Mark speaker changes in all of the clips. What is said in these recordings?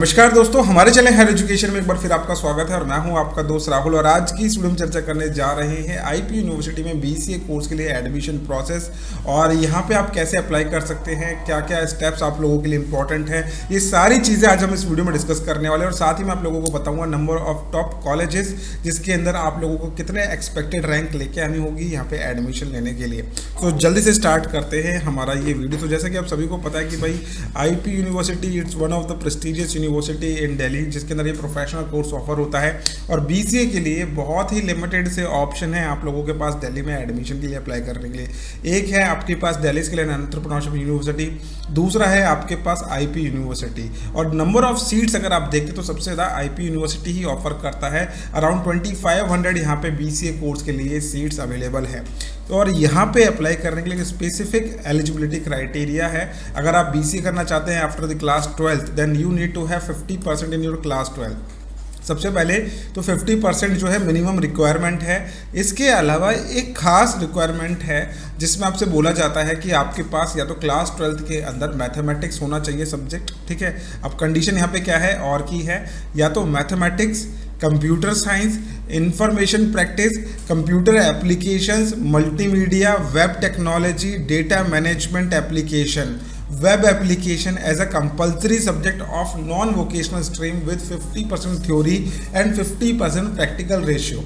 Speaker 1: नमस्कार दोस्तों, हमारे चैनल हायर एजुकेशन में एक बार फिर आपका स्वागत है और मैं हूं आपका दोस्त राहुल। और आज की वीडियो में चर्चा करने जा रहे हैं आईपी यूनिवर्सिटी में बीसीए कोर्स के लिए एडमिशन प्रोसेस और यहां पे आप कैसे अप्लाई कर सकते हैं, क्या क्या स्टेप्स आप लोगों के लिए इंपॉर्टेंट है। ये सारी चीज़ें आज हम इस वीडियो में डिस्कस करने वाले हैं और साथ ही मैं आप लोगों को बताऊंगा नंबर ऑफ टॉप कॉलेजेस जिसके अंदर आप लोगों को कितने एक्सपेक्टेड रैंक लेके आनी होगी यहाँ पे एडमिशन लेने के लिए। तो जल्दी से स्टार्ट करते हैं हमारा ये वीडियो। तो जैसा कि आप सभी को पता है कि भाई IP university it's one of the prestigious university in Delhi जिसके अंदर ये प्रोफेशनल कोर्स ऑफर होता है और बीसीए के लिए बहुत ही लिमिटेड से ऑप्शन है आप लोगों के पास दिल्ली में एडमिशन के लिए अप्लाई करने के लिए। एक है आपके पास Delhi skill and entrepreneurship university, दूसरा है आपके पास आईपी यूनिवर्सिटी। और नंबर ऑफ सीट्स अगर आप देखते तो सबसे ज़्यादा आईपी यूनिवर्सिटी ही ऑफर करता है। अराउंड 2500 यहाँ पे बीसीए कोर्स के लिए सीट्स अवेलेबल है। तो और यहाँ पे अप्लाई करने के लिए स्पेसिफिक एलिजिबिलिटी क्राइटेरिया है। अगर आप बीसीए करना चाहते हैं after the class 12th then you need to have 50% in your class 12। सबसे पहले तो 50% जो है मिनिमम रिक्वायरमेंट है। इसके अलावा एक खास रिक्वायरमेंट है जिसमें आपसे बोला जाता है कि आपके पास या तो क्लास 12th के अंदर मैथमेटिक्स होना चाहिए सब्जेक्ट, ठीक है। अब कंडीशन यहाँ पे क्या है और की है, या तो mathematics, computer science, information practice, computer applications, multimedia, web technology, data management application, web application as a compulsory subject of non vocational stream with 50% theory and 50% practical ratio.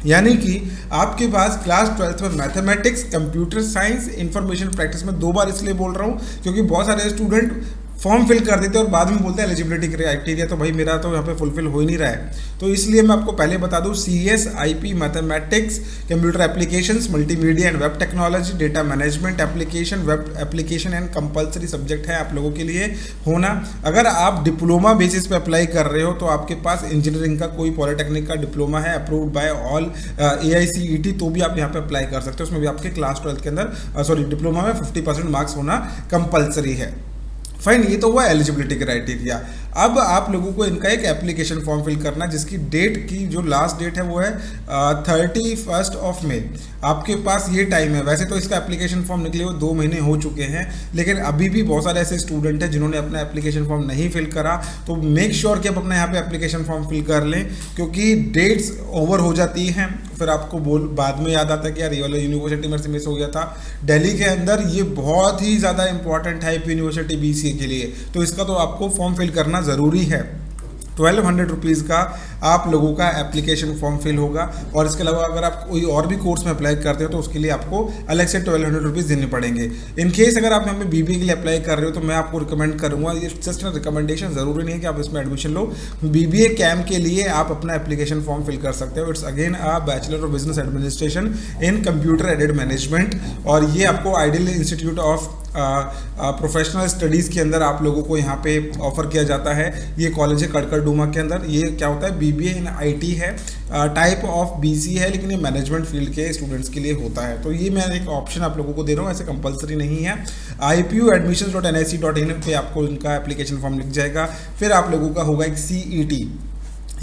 Speaker 1: यानी कि आपके पास क्लास 12th में mathematics, computer science, information practice में 2 बार इसलिए बोल रहा हूँ क्योंकि बहुत सारे स्टूडेंट फॉर्म फिल कर देते हैं और बाद में बोलते हैं एलिजिबिलिटी क्राइटेरिया तो भाई मेरा तो यहाँ पे फुलफिल हो ही नहीं रहा है। तो इसलिए मैं आपको पहले बता दूँ CS, IP, mathematics, computer applications, multimedia and web technology, data management application, web application and compulsory subject है आप लोगों के लिए होना। अगर आप डिप्लोमा बेसिस पे अप्लाई कर रहे हो तो आपके पास इंजीनियरिंग का कोई पॉलिटेक्निक का डिप्लोमा है अप्रूव्ड बाय ऑल AICTE तो भी आप यहाँ पे अप्लाई कर सकते हो। उसमें भी आपके क्लास 12th के अंदर डिप्लोमा में 50% मार्क्स होना कंपलसरी है। फाइन, ये तो हुआ एलिजिबिलिटी क्राइटेरिया। अब आप लोगों को इनका एक एप्लीकेशन फॉर्म फिल करना जिसकी डेट की जो लास्ट डेट है वो है 31 मई। आपके पास ये टाइम है। वैसे तो इसका एप्लीकेशन फॉर्म निकले हुए 2 महीने हो चुके हैं, लेकिन अभी भी बहुत सारे ऐसे स्टूडेंट हैं जिन्होंने अपना एप्लीकेशन फॉर्म नहीं फिल करा। तो मेक श्योर कि आप अपना यहाँ पे एप्लीकेशन फॉर्म फिल कर लें क्योंकि डेट्स ओवर हो जाती हैं। फिर आपको बाद में याद आता है कि यार ये वाला यूनिवर्सिटी मेरे से मिस हो गया था। दिल्ली के अंदर ये बहुत ही ज़्यादा इंपॉर्टेंट है यूनिवर्सिटी बीसीए के लिए, तो इसका तो आपको फॉर्म फिल करना ज़रूरी है। 1200 रुपीज़ का आप लोगों का एप्लीकेशन फॉर्म फिल होगा। और इसके अलावा अगर आप कोई और भी कोर्स में अप्लाई करते हो तो उसके लिए आपको अलग से 1200 रुपीज़ देने पड़ेंगे। इन केस अगर आप यहाँ पे बीबीए के लिए अप्लाई कर रहे हो तो मैं आपको रिकमेंड करूँगा, ये जस्ट रिकमेंडेशन, ज़रूरी नहीं है कि आप इसमें एडमिशन लो। बीबीए कैम्प के लिए आप अपना एप्लीकेशन फॉर्म फिल कर सकते हो। It's again a bachelor of business administration in computer aided management और ये आपको ideal institute of professional studies के अंदर आप लोगों को यहाँ पे ऑफर किया जाता है। ये कॉलेज है कड़कड़डूमा के अंदर। ये क्या होता है, बीबीए इन आईटी है, टाइप ऑफ बीसी है, लेकिन ये मैनेजमेंट फील्ड के स्टूडेंट्स के लिए होता है। तो ये मैं एक ऑप्शन आप लोगों को दे रहा हूँ, ऐसे कंपलसरी नहीं है। ipuadmissions.nic.in पे आपको इनका एप्लीकेशन फॉर्म लिख जाएगा। फिर आप लोगों का होगा एक CET,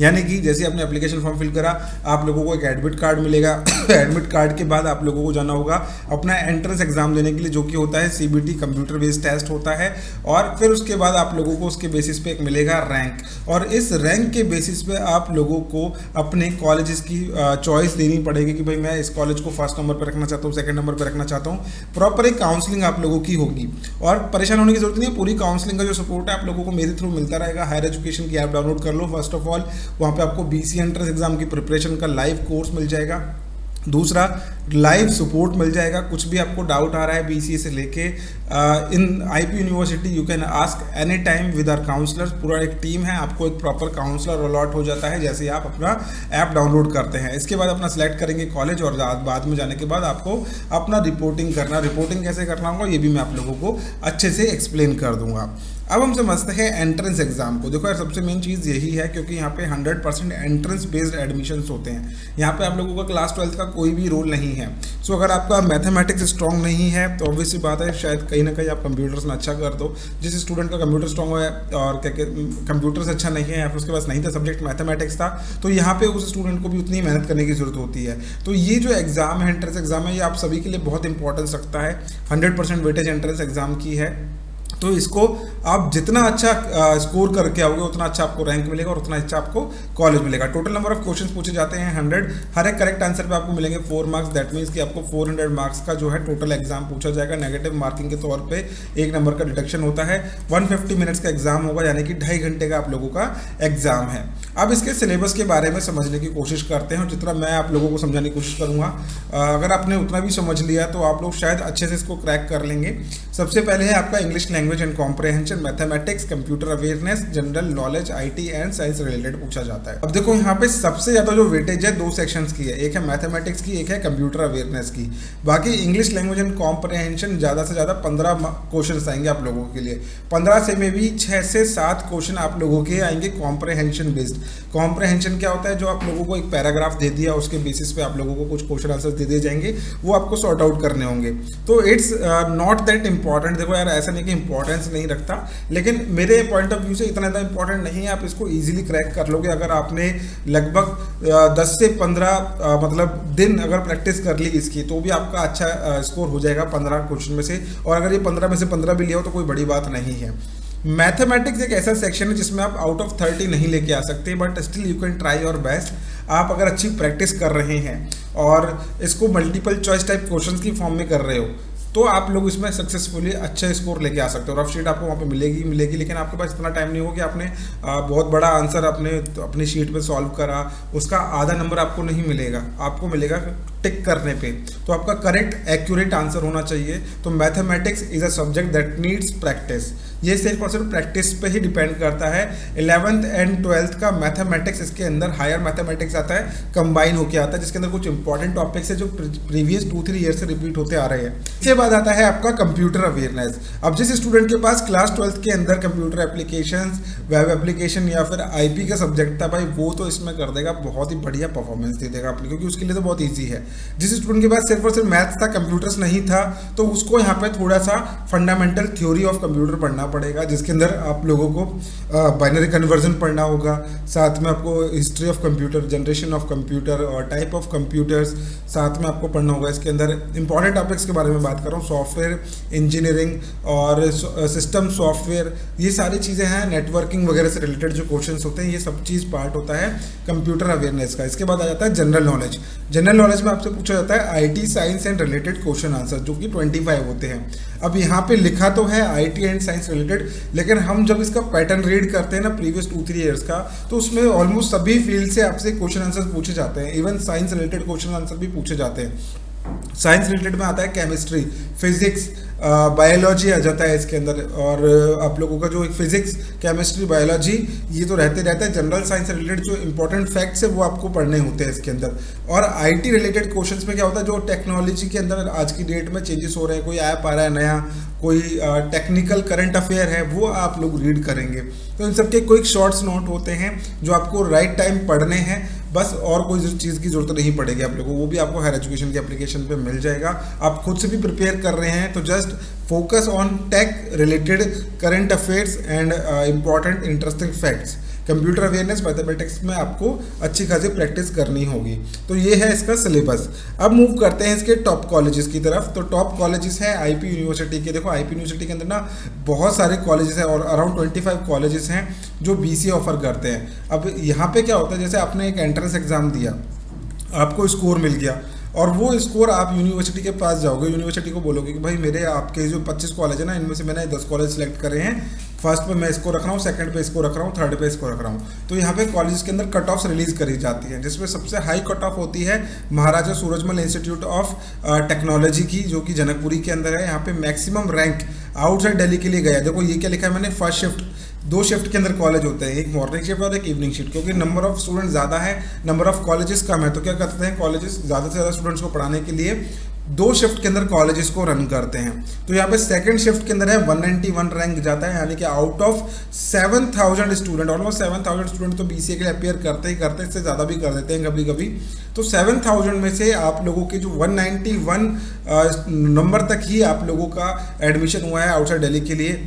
Speaker 1: यानी कि जैसे आपने एप्लीकेशन फॉर्म फिल करा आप लोगों को एक एडमिट कार्ड मिलेगा। एडमिट कार्ड के बाद आप लोगों को जाना होगा अपना एंट्रेंस एग्जाम देने के लिए, जो कि होता है CBT, कंप्यूटर बेस्ड टेस्ट होता है। और फिर उसके बाद आप लोगों को उसके बेसिस पे एक मिलेगा रैंक, और इस रैंक के बेसिस पे आप लोगों को अपने कॉलेजेस की चॉइस देनी पड़ेगी कि भाई मैं इस कॉलेज को फर्स्ट नंबर पर रखना चाहता हूँ, सेकंड नंबर पर रखना चाहता हूँ। प्रॉपर एक काउंसलिंग आप लोगों की होगी और परेशान होने की जरूरत नहीं है। पूरी काउंसलिंग का जो सपोर्ट है आप लोगों को मेरे थ्रू मिलता रहेगा। हायर एजुकेशन की ऐप डाउनलोड कर लो फर्स्ट ऑफ ऑल, वहाँ पे आपको बीसीए एंट्रेंस एग्जाम की प्रिपरेशन का लाइव कोर्स मिल जाएगा। दूसरा, लाइव सपोर्ट मिल जाएगा। कुछ भी आपको डाउट आ रहा है बीसीए से लेके in IP university you can ask any time with our counsellors. पूरा एक टीम है, आपको एक प्रॉपर काउंसलर अलॉट हो जाता है जैसे आप अपना ऐप डाउनलोड करते हैं। इसके बाद अपना सेलेक्ट करेंगे कॉलेज और बाद में जाने के बाद आपको अपना रिपोर्टिंग कैसे करना होगा ये भी मैं आप लोगों को अच्छे से एक्सप्लेन कर दूंगा। अब हम समझते हैं एंट्रेंस एग्जाम को। देखो यार, सबसे मेन चीज़ यही है क्योंकि यहाँ पे 100% एंट्रेंस बेस्ड एडमिशन्स होते हैं। यहाँ पे आप लोगों का क्लास 12th का कोई भी रोल नहीं है। सो अगर आपका मैथमेटिक्स स्ट्रॉन्ग नहीं है तो ऑब्वियसली बात है शायद कहीं ना कहीं आप कंप्यूटर्स में अच्छा कर दो। जिस स्टूडेंट का कंप्यूटर स्ट्रॉन्ग है और कंप्यूटर्स अच्छा नहीं है या फिर उसके पास नहीं था सब्जेक्ट मैथमेटिक्स था, तो यहाँ पे उस स्टूडेंट को भी उतनी मेहनत करने की जरूरत होती है। तो ये जो एग्जाम है, एंट्रेंस एग्जाम है, ये आप सभी के लिए बहुत इंपॉर्टेंस रखता है। 100% वेटेज एंट्रेंस एग्जाम की है। तो इसको आप जितना अच्छा स्कोर करके आओगे उतना अच्छा आपको रैंक मिलेगा और उतना अच्छा आपको कॉलेज मिलेगा। टोटल नंबर ऑफ क्वेश्चंस पूछे जाते हैं 100। हर एक करेक्ट आंसर पे आपको मिलेंगे 4 मार्क्स। दैट मीन्स कि आपको 400 मार्क्स का जो है टोटल एग्जाम पूछा जाएगा। नेगेटिव मार्किंग के तौर पे 1 नंबर का डिडक्शन होता है। 150 मिनट्स का एग्जाम होगा, यानी कि 2.5 घंटे का आप लोगों का एग्जाम है। अब इसके सिलेबस के बारे में समझने की कोशिश करते हैं और जितना मैं आप लोगों को समझाने की कोशिश करूँगा, अगर आपने उतना भी समझ लिया तो आप लोग शायद अच्छे से इसको क्रैक कर लेंगे। सबसे पहले है आपका English language and comprehension, mathematics, computer awareness, general knowledge, IT and science related पूछा जाता है। अब देखो यहाँ पे सबसे ज्यादा जो वेटेज है 2 सेक्शंस की है, एक है मैथमेटिक्स की, एक है कंप्यूटर अवेयरनेस की। बाकी इंग्लिश लैंग्वेज एंड कॉम्प्रहेंशन ज्यादा से ज्यादा 15 क्वेश्चन आएंगे आप लोगों के लिए। 15 से में भी 6 से 7 क्वेश्चन आप लोगों के आएंगे कॉम्प्रहेंशन बेस्ड। कॉम्प्रहेंशन क्या होता है? जो आप लोगों को एक पैराग्राफ दे दिया, उसके बेसिस पे आप लोगों को कुछ क्वेश्चन आंसर दे दिए जाएंगे, वो आपको सॉर्ट आउट करने होंगे। तो इट्स नॉट दैट इंपॉर्टेंट। देखो यार, ऐसा नहीं कि इंपॉर्टेंस नहीं रखता, लेकिन मेरे पॉइंट ऑफ व्यू से इतना ज़्यादा इंपॉर्टेंट नहीं है। आप इसको इजीली क्रैक कर लोगे अगर आपने लगभग 10 से 15 मतलब दिन अगर प्रैक्टिस कर ली इसकी, तो भी आपका अच्छा स्कोर हो जाएगा 15 क्वेश्चन में से। और अगर ये 15 में से 15 भी लिया हो तो कोई बड़ी बात नहीं है। मैथमेटिक्स एक ऐसा सेक्शन है जिसमें आप आउट ऑफ 30 नहीं लेके आ सकते, but still you can try your best. आप अगर अच्छी प्रैक्टिस कर रहे हैं और इसको मल्टीपल चॉइस टाइप क्वेश्चंस की फॉर्म में कर रहे हो, तो आप लोग इसमें सक्सेसफुली अच्छा स्कोर लेके आ सकते हो। रफ शीट आपको वहाँ पे मिलेगी, लेकिन आपके पास इतना टाइम नहीं होगा कि आपने बहुत बड़ा आंसर अपनी शीट पे सॉल्व करा, उसका आधा नंबर आपको नहीं मिलेगा, आपको मिलेगा टिक करने पे। तो आपका करेक्ट एक्यूरेट आंसर होना चाहिए। तो mathematics is a subject that needs practice. ये सिर्फ और सिर्फ प्रैक्टिस पे ही डिपेंड करता है। 11th एंड 12th का मैथमेटिक्स, इसके अंदर हायर मैथमेटिक्स आता है, कंबाइन होके आता है, जिसके अंदर कुछ इंपॉर्टेंट टॉपिक्स है जो प्रीवियस 2-3 ईयर से रिपीट होते आ रहे हैं। इसके बाद आता है आपका कंप्यूटर अवेयरनेस। अब जिस स्टूडेंट के पास क्लास 12th के अंदर कंप्यूटर एप्लीकेशंस, वेब एप्लीकेशन या फिर आईपी का सब्जेक्ट था भाई, वो तो इसमें कर देगा, बहुत ही बढ़िया परफॉर्मेंस दे देगा अपनी, क्योंकि उसके लिए तो बहुत ईजी है। जिस स्टूडेंट के पास सिर्फ और सिर्फ मैथ्स था, कंप्यूटर्स नहीं था, तो उसको यहाँ पे थोड़ा सा फंडामेंटल थ्योरी ऑफ कंप्यूटर पढ़ना पड़ेगा, जिसके अंदर आप लोगों को बाइनरी कन्वर्जन पढ़ना होगा, साथ में आपको history of computer, generation of computer और टाइप ऑफ कंप्यूटर्स साथ में आपको पढ़ना होगा। इसके अंदर इंपॉर्टेंट टॉपिक्स के बारे में बात कर रहा हूँ, सॉफ्टवेयर इंजीनियरिंग और सिस्टम सॉफ्टवेयर, ये सारी चीज़ें हैं। नेटवर्किंग वगैरह से रिलेटेड जो क्वेश्चंस होते हैं, ये सब चीज़ पार्ट होता है कंप्यूटर अवेयरनेस का। इसके बाद आ जाता है जनरल नॉलेज। जनरल नॉलेज में आपसे पूछा जाता है IT, science and related question answer, जो कि 25 होते हैं। अब यहाँ पे लिखा तो है आईटी एंड साइंस रिलेटेड, लेकिन हम जब इसका पैटर्न रीड करते हैं ना प्रीवियस 2-3 ईयर्स का, तो उसमें ऑलमोस्ट सभी फील्ड से आपसे क्वेश्चन आंसर पूछे जाते हैं। Even science related question answer भी पूछे जाते हैं। साइंस रिलेटेड में आता है केमिस्ट्री, फिजिक्स, बायोलॉजी आ जाता है इसके अंदर, और आप लोगों का जो फिजिक्स, केमिस्ट्री, बायोलॉजी, ये तो रहते हैं। जनरल साइंस से रिलेटेड जो इंपॉर्टेंट फैक्ट्स है वो आपको पढ़ने होते हैं इसके अंदर। और आईटी रिलेटेड क्वेश्चंस में क्या होता है, जो टेक्नोलॉजी के अंदर आज की डेट में चेंजेस हो रहे हैं, कोई ऐप आ रहा है नया, कोई टेक्निकल करंट अफेयर है, वो आप लोग रीड करेंगे। तो इन सबके क्विक शॉर्ट्स नोट होते हैं जो आपको राइट टाइम पढ़ने हैं बस, और कोई चीज़ की जरूरत नहीं पड़ेगी आप लोगों को। वो भी आपको हायर एजुकेशन की एप्लीकेशन पे मिल जाएगा। आप खुद से भी प्रिपेयर कर रहे हैं तो just focus on tech related current affairs and important interesting facts. Computer awareness, mathematics में आपको अच्छी खासी प्रैक्टिस करनी होगी। तो ये है इसका सिलेबस। अब मूव करते हैं इसके टॉप कॉलेजेस की तरफ। तो टॉप कॉलेजेस हैं आईपी यूनिवर्सिटी के। देखो आईपी यूनिवर्सिटी के अंदर ना बहुत सारे कॉलेजेस हैं और अराउंड 25 कॉलेजेस हैं जो बीसीए ऑफर करते हैं। अब यहाँ पे क्या होता है, जैसे आपने एक एंट्रेंस एग्जाम दिया, आपको स्कोर मिल गया, और वो स्कोर आप यूनिवर्सिटी के पास जाओगे, यूनिवर्सिटी को बोलोगे कि भाई मेरे आपके जो 25 कॉलेज है ना, इनमें से मैंने 10 कॉलेज सेलेक्ट करे हैं, फर्स्ट पे मैं इसको रख रहा हूँ, सेकंड पे इसको रख रहा हूँ, थर्ड पे इसको रख रहा हूँ। तो यहाँ पे कॉलेज के अंदर कट ऑफ्स रिलीज करी जाती हैं, जिसमें सबसे हाई कट ऑफ होती है महाराजा सूरजमल इंस्टीट्यूट ऑफ टेक्नोलॉजी की, जो कि जनकपुरी के अंदर है। यहाँ पे मैक्सिमम रैंक आउटसाइड दिल्ली के लिए गया। देखो ये क्या लिखा है मैंने, फर्स्ट शिफ्ट, 2 शिफ्ट के अंदर कॉलेज होते हैं, एक मॉर्निंग शिफ्ट और एक इवनिंग शिफ्ट, क्योंकि नंबर ऑफ स्टूडेंट ज़्यादा है, नंबर ऑफ कॉलेजेस कम है। तो क्या करते हैं कॉलेजेस ज़्यादा से ज़्यादा स्टूडेंट्स को पढ़ाने के लिए 2 शिफ्ट के अंदर कॉलेजेस को रन करते हैं। तो यहाँ पे सेकंड शिफ्ट के अंदर है 191 रैंक जाता है, यानी कि out of 7000 student, almost 7000 student तो बीसीए के लिए अपेयर करते ही करते, इससे ज़्यादा भी कर देते हैं कभी कभी। तो 7000 में से आप लोगों के जो 191 नंबर तक ही आप लोगों का एडमिशन हुआ है आउटसाइड दिल्ली के लिए,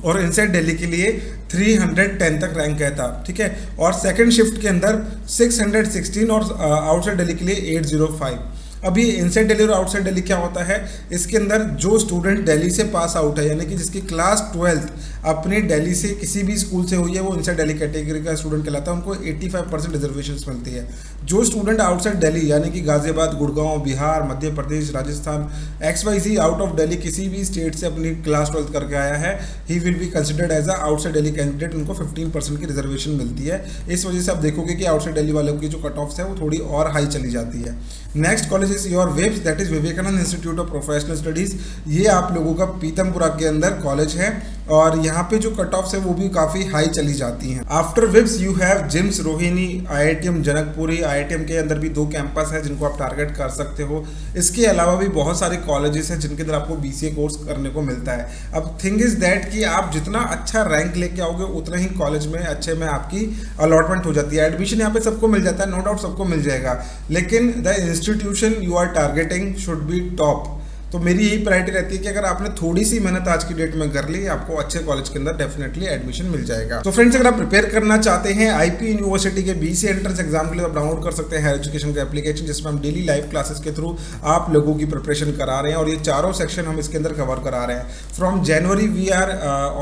Speaker 1: और इनसाइड दिल्ली के लिए 310 तक रैंक गया था, ठीक है। और सेकंड शिफ्ट के अंदर 616 और आउटसाइड दिल्ली के लिए 805। अभी इनसाइड दिल्ली और आउटसाइड दिल्ली क्या होता है, इसके अंदर जो स्टूडेंट दिल्ली से पास आउट है, यानी कि जिसकी क्लास 12th अपने दिल्ली से किसी भी स्कूल से हुई है, वो इनसाइड दिल्ली कैटेगरी का स्टूडेंट कहलाता है, उनको 85% रिजर्वेशन मिलती है। जो स्टूडेंट आउटसाइड दिल्ली यानी कि Ghaziabad, Gurgaon, Bihar, Madhya Pradesh, Rajasthan, XYZ out of Delhi किसी भी स्टेट से अपनी क्लास 12th करके आया है, he will be considered as a outside Delhi candidate. उनको 15% की रिजर्वेशन मिलती है। इस वजह से आप देखोगे कि आउटसाइड दिल्ली वालों की जो कट ऑफ्स है वो थोड़ी और हाई चली जाती है। Next college is your VIPS, that is Vivekananda institute of professional studies. ये आप लोगों का पीतमपुरा के अंदर कॉलेज है और यहाँ पे जो कट ऑफ्स है वो भी काफ़ी हाई चली जाती हैं। After VIPS you have JIMS, Rohini, IITM Janakpuri. IITM के अंदर भी 2 कैंपस है जिनको आप टारगेट कर सकते हो। इसके अलावा भी बहुत सारे कॉलेजेस हैं जिनके अंदर आपको BCA कोर्स करने को मिलता है। अब थिंग इज दैट कि आप जितना अच्छा रैंक लेके आओगे उतना ही कॉलेज में अच्छे में आपकी अलॉटमेंट हो जाती है। एडमिशन यहाँ पे सबको मिल जाता है, नो डाउट सबको मिल जाएगा, लेकिन the institution you are targeting should be top. तो मेरी यही प्रायोरिटी रहती है कि अगर आपने थोड़ी सी मेहनत आज की डेट में कर ली, आपको अच्छे कॉलेज के अंदर डेफिनेटली एडमिशन मिल जाएगा। तो फ्रेंड्स, अगर आप प्रिपेयर करना चाहते हैं IP यूनिवर्सिटी के BCA एंट्रेंस एग्जाम के लिए, आप डाउनलोड कर सकते हैं हायर एजुकेशन का एप्लीकेशन, जिसमें हम डेली लाइव क्लासेस के थ्रू आप लोगों की प्रिपरेशन करा रहे हैं और ये चारों सेक्शन हम इसके अंदर कवर करा रहे हैं। From January we are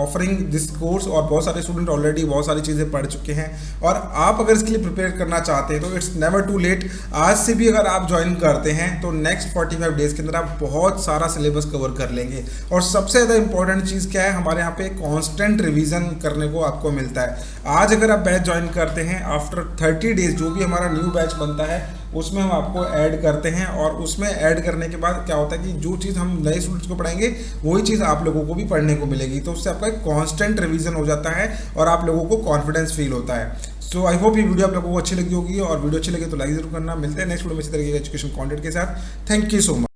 Speaker 1: offering this course और बहुत सारे स्टूडेंट ऑलरेडी बहुत सारी चीज़ें पढ़ चुके हैं और आप अगर इसके लिए प्रिपेयर करना चाहते हैं तो इट्स नेवर टू लेट। आज से भी अगर आप ज्वाइन करते हैं तो नेक्स्ट 45 डेज के अंदर आप बहुत सारा सिलेबस कवर कर लेंगे। और सबसे ज़्यादा इंपॉर्टेंट चीज़ क्या है, हमारे यहाँ पे कांस्टेंट रिवीजन करने को आपको मिलता है। आज अगर आप बैच ज्वाइन करते हैं, आफ्टर 30 डेज जो भी हमारा न्यू बैच बनता है उसमें हम आपको ऐड करते हैं और उसमें ऐड करने के बाद क्या होता है कि जो चीज़ हम नए स्टूडेंट्स को पढ़ाएंगे वही चीज़ आप लोगों को भी पढ़ने को मिलेगी। तो उससे आपका एक कांस्टेंट रिवीजन हो जाता है और आप लोगों को कॉन्फिडेंस फील होता है। सो आई होप ये वीडियो आप लोगों को अच्छी लगी होगी और वीडियो अच्छी लगी तो लाइक जरूर करना। मिलते हैं नेक्स्ट वीडियो में इसी तरीके के एजुकेशन कंटेंट के साथ। Thank you so much.